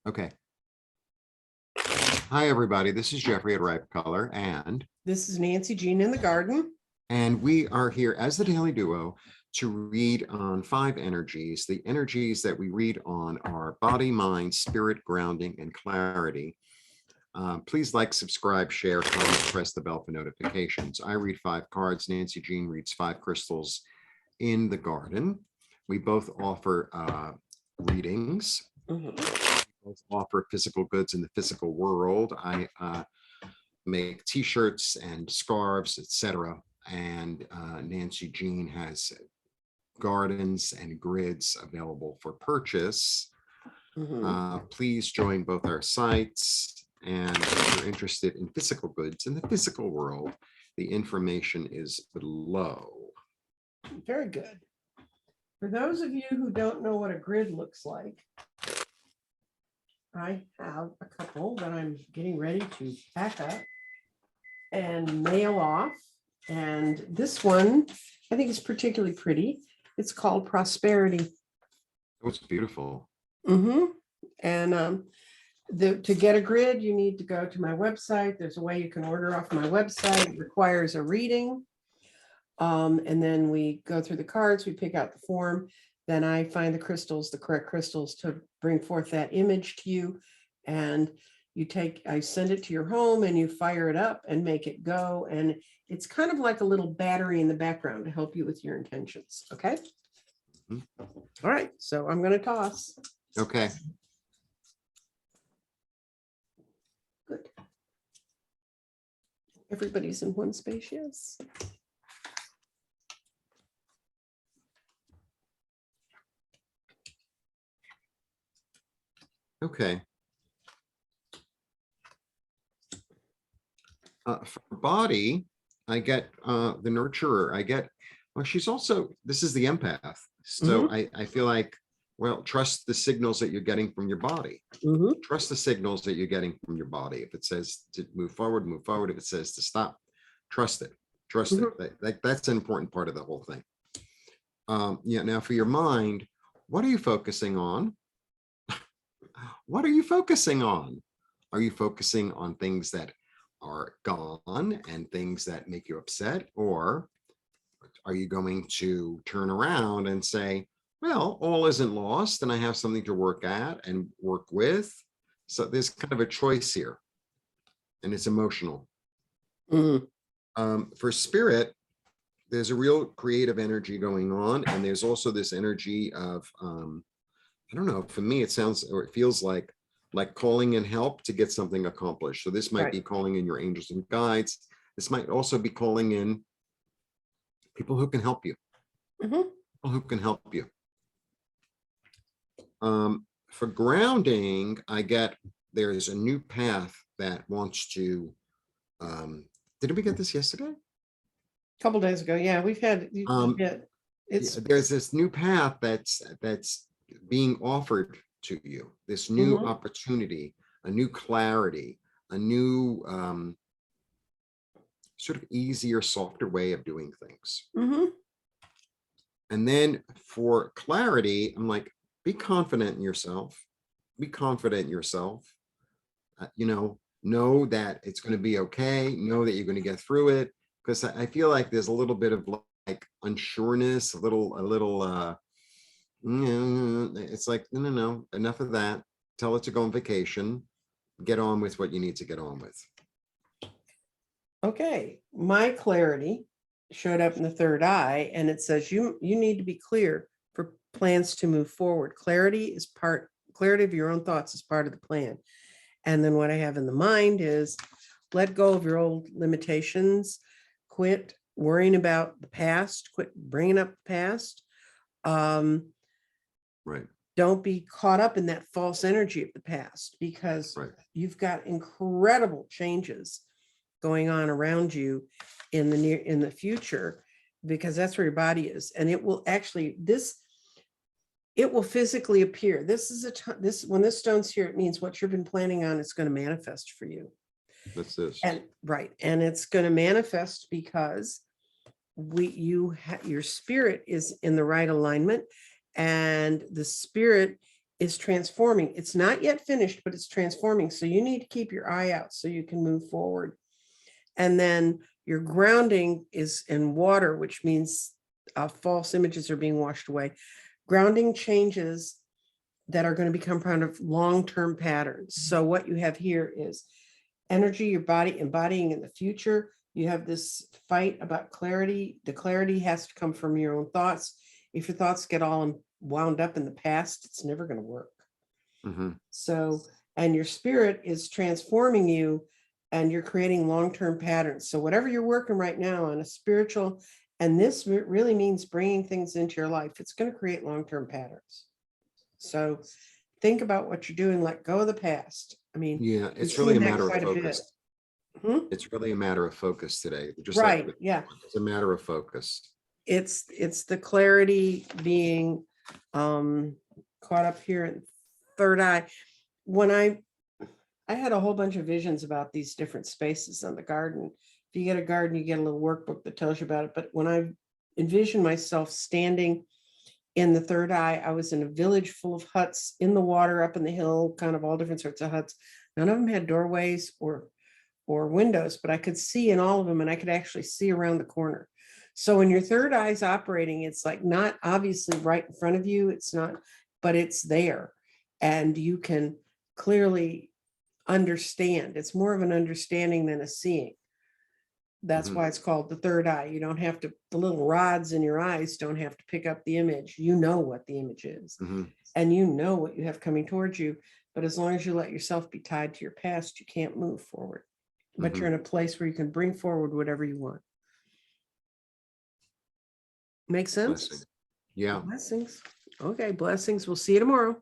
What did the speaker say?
Okay. Hi, everybody. This is Jeffrey at Ripe Color, and This is Nancy Jean in the garden. we are here as the Daily Duo to read on 5 energies. The energies that we read on are body, mind, spirit, grounding, and clarity. Please like, subscribe, share, comment, press the bell for notifications. I read 5 cards. Nancy Jean reads 5 crystals in the garden. We both offer readings. Both offer physical goods in the physical world. I make t-shirts and scarves, etc. And Nancy Jean has gardens and grids available for purchase. Please join both our sites, and if you're interested in physical goods in the physical world, the information is below. Very good. For those of you who don't know what a grid looks like, I have a couple that I'm getting ready to pack up and mail off. And this one, I think is particularly pretty. It's called Prosperity. Oh, it's beautiful. And to get a grid, you need to go to my website. There's a way you can order off my website. It requires a reading. And then we go through the cards, we pick out the form. Then I find the crystals, the correct crystals to bring forth that image to you. And I send it to your home and you fire it up and make it go. And it's kind of like a little battery in the background to help you with your intentions. Okay. All right. So I'm going to toss. Okay. Good. Everybody's in one space. Yes. Okay. For body, I get the nurturer. I get, well, she's also, this is the empath. So I feel like, well, trust the signals that you're getting from your body. Trust the signals that you're getting from your body. If it says to move forward, move forward. If it says to stop, trust it. Trust it. That's an important part of the whole thing. Yeah. Now for your mind, what are you focusing on? What are you focusing on? Are you focusing on things that are gone and things that make you upset? Or are you going to turn around and say, well, all isn't lost and I have something to work at and work with? So there's kind of a choice here, and it's emotional. For spirit, there's a real creative energy going on. And there's also this energy of, I don't know, for me, it sounds, or it feels like calling in help to get something accomplished. So this might be calling in your angels and guides. This might also be calling in people who can help you. People who can help you. For grounding, I get there's a new path that wants to, did we get this yesterday? A couple days ago. Yeah, we've had, there's this new path that's being offered to you, this new opportunity, a new clarity, a new sort of easier, softer way of doing things. And then for clarity, I'm like, be confident in yourself. Be confident in yourself. Know that it's going to be okay. Know that you're going to get through it. Because I feel like there's a little bit of like unsureness, a little it's like, no, enough of that. Tell it to go on vacation. Get on with what you need to get on with. Okay, my clarity showed up in the third eye, and it says you need to be clear for plans to move forward. Clarity of your own thoughts is part of the plan. And then what I have in the mind is let go of your old limitations, quit worrying about the past, quit bringing up the past. Right. Don't be caught up in that false energy of the past, because you've got incredible changes going on around you in the future, because that's where your body is. And it will actually, it will physically appear. This is when this stone's here, it means what you've been planning on is going to manifest for you. That's this. And and it's going to manifest because your spirit is in the right alignment, and the spirit is transforming. It's not yet finished, but it's transforming. So you need to keep your eye out so you can move forward. And then your grounding is in water, which means false images are being washed away. Grounding changes that are going to become kind of long-term patterns. So what you have here is energy, your body embodying in the future. You have this fight about clarity. The clarity has to come from your own thoughts. If your thoughts get all wound up in the past, it's never going to work. So, and your spirit is transforming you, and you're creating long-term patterns. So whatever you're working right now on a spiritual, and this really means bringing things into your life, it's going to create long-term patterns. So think about what you're doing, let go of the past. I mean, Yeah, it's we've really a seen that matter of quite a bit. focus. It's really a matter of focus today. Just Right, like yeah. it's a matter of focus. It's the clarity being caught up here in third eye. When I had a whole bunch of visions about these different spaces on the garden. If you get a garden, you get a little workbook that tells you about it. But when I envisioned myself standing in the third eye, I was in a village full of huts in the water, up in the hill, kind of all different sorts of huts. None of them had doorways or windows, but I could see in all of them, and I could actually see around the corner. So when your third eye is operating, it's like not obviously right in front of you. It's not, but it's there, and you can clearly understand. It's more of an understanding than a seeing. That's why it's called the third eye. You don't have to, the little rods in your eyes don't have to pick up the image. You know what the image is, and you know what you have coming towards you. But as long as you let yourself be tied to your past, you can't move forward. But you're in a place where you can bring forward whatever you want. Make sense? Blessing. Yeah. Blessings. Okay, blessings. We'll see you tomorrow.